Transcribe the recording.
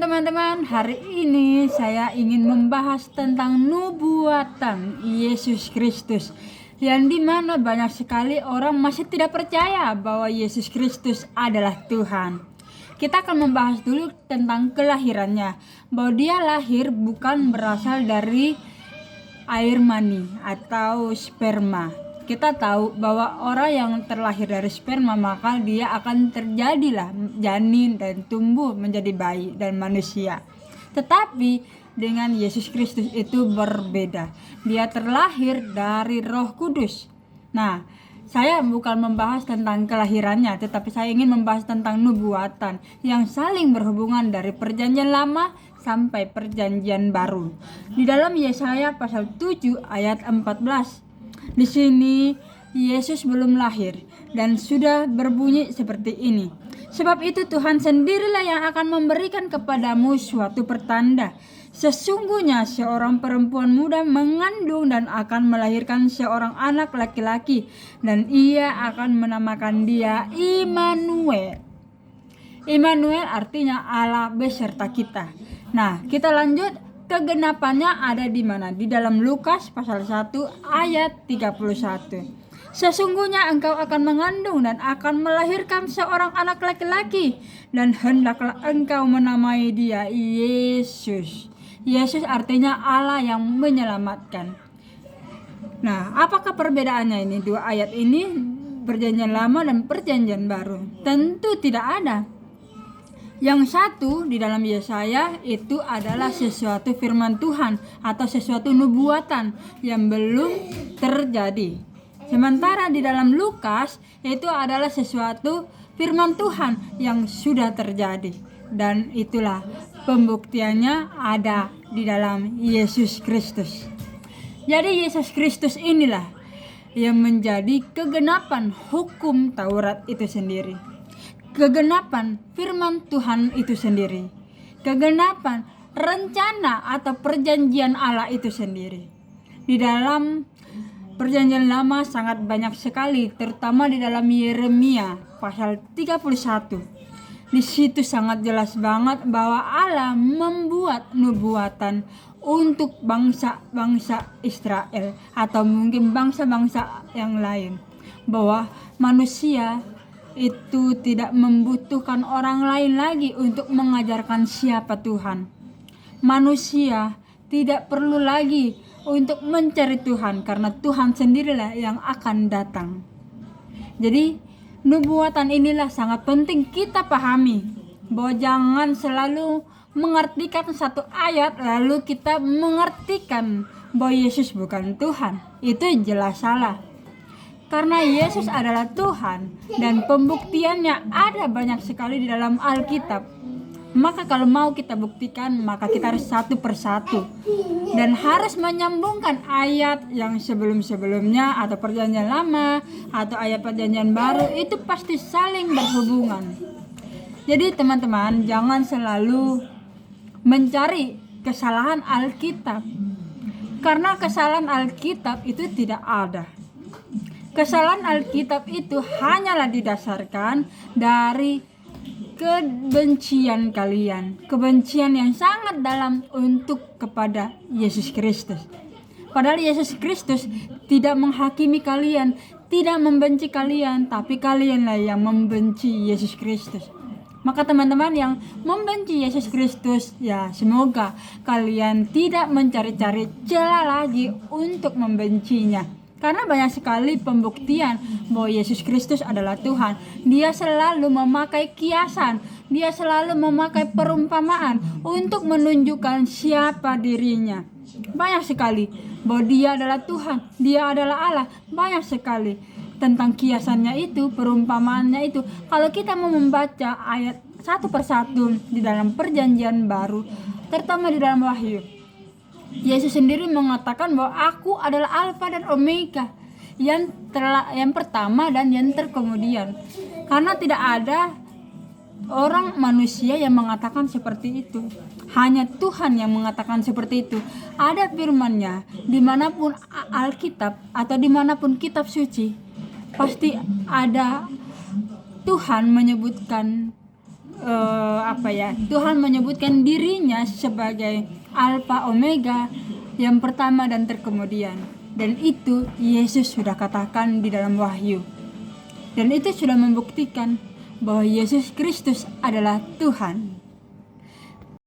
Shalom teman-teman, hari ini saya ingin membahas tentang nubuatan Yesus Kristus, yang dimana banyak sekali orang masih tidak percaya bahwa Yesus Kristus adalah Tuhan. Kita akan membahas dulu tentang kelahirannya, bahwa dia lahir bukan berasal dari air mani atau sperma. Kita tahu bahwa orang yang terlahir dari sperma, maka dia akan terjadilah janin dan tumbuh menjadi bayi dan manusia. Tetapi dengan Yesus Kristus itu berbeda. Dia terlahir dari Roh Kudus. Nah, saya bukan membahas tentang kelahirannya, tetapi saya ingin membahas tentang nubuatan yang saling berhubungan dari Perjanjian Lama sampai Perjanjian Baru. Di dalam Yesaya pasal 7 ayat 14. Di sini Yesus belum lahir dan sudah berbunyi seperti ini. Sebab itu Tuhan sendirilah yang akan memberikan kepadamu suatu pertanda. Sesungguhnya seorang perempuan muda mengandung dan akan melahirkan seorang anak laki-laki, dan ia akan menamakan dia Immanuel. Immanuel artinya Allah beserta kita. Nah, kita lanjut. Kegenapannya ada di mana? Di dalam Lukas pasal 1 ayat 31. Sesungguhnya engkau akan mengandung dan akan melahirkan seorang anak laki-laki, dan hendaklah engkau menamai dia Yesus. Yesus artinya Allah yang menyelamatkan. Nah, apakah perbedaannya ini? Dua ayat ini, Perjanjian Lama dan Perjanjian Baru? Tentu tidak ada. Yang satu di dalam Yesaya itu adalah sesuatu firman Tuhan atau sesuatu nubuatan yang belum terjadi. Sementara di dalam Lukas itu adalah sesuatu firman Tuhan yang sudah terjadi. Dan itulah pembuktiannya ada di dalam Yesus Kristus. Jadi Yesus Kristus inilah yang menjadi kegenapan hukum Taurat itu sendiri. Kegenapan firman Tuhan itu sendiri, kegenapan rencana atau perjanjian Allah itu sendiri. Di dalam Perjanjian Lama sangat banyak sekali, terutama di dalam Yeremia pasal 31. Di situ sangat jelas banget bahwa Allah membuat nubuatan untuk bangsa-bangsa Israel atau mungkin bangsa-bangsa yang lain, bahwa manusia itu tidak membutuhkan orang lain lagi untuk mengajarkan siapa Tuhan. Manusia tidak perlu lagi untuk mencari Tuhan, karena Tuhan sendirilah yang akan datang. Jadi nubuatan inilah sangat penting kita pahami, bahwa jangan selalu mengartikan satu ayat lalu kita mengartikan bahwa Yesus bukan Tuhan. Itu jelas salah. Karena Yesus adalah Tuhan dan pembuktiannya ada banyak sekali di dalam Alkitab. Maka kalau mau kita buktikan, maka kita harus satu persatu dan harus menyambungkan ayat yang sebelum-sebelumnya atau Perjanjian Lama atau ayat Perjanjian Baru, itu pasti saling berhubungan. Jadi teman-teman, jangan selalu mencari kesalahan Alkitab, karena kesalahan Alkitab itu tidak ada. Kesalahan Alkitab itu hanyalah didasarkan dari kebencian kalian, kebencian yang sangat dalam untuk kepada Yesus Kristus. Padahal Yesus Kristus tidak menghakimi kalian, tidak membenci kalian, tapi kalianlah yang membenci Yesus Kristus. Maka teman-teman yang membenci Yesus Kristus, ya semoga kalian tidak mencari-cari celah lagi untuk membencinya. Karena banyak sekali pembuktian bahwa Yesus Kristus adalah Tuhan. Dia selalu memakai kiasan, dia selalu memakai perumpamaan untuk menunjukkan siapa dirinya. Banyak sekali bahwa dia adalah Tuhan, dia adalah Allah. Banyak sekali tentang kiasannya itu, perumpamaannya itu. Kalau kita mau membaca ayat satu persatu di dalam Perjanjian Baru, terutama di dalam Wahyu, Yesus sendiri mengatakan bahwa aku adalah Alfa dan Omega, yang pertama dan yang terkemudian. Karena tidak ada orang manusia yang mengatakan seperti itu. Hanya Tuhan yang mengatakan seperti itu. Ada firman-Nya dimanapun Alkitab atau dimanapun kitab suci, pasti ada Tuhan menyebutkan Tuhan menyebutkan dirinya sebagai Alfa Omega, yang pertama dan terkemudian. Dan itu Yesus sudah katakan di dalam Wahyu. Dan itu sudah membuktikan bahwa Yesus Kristus adalah Tuhan.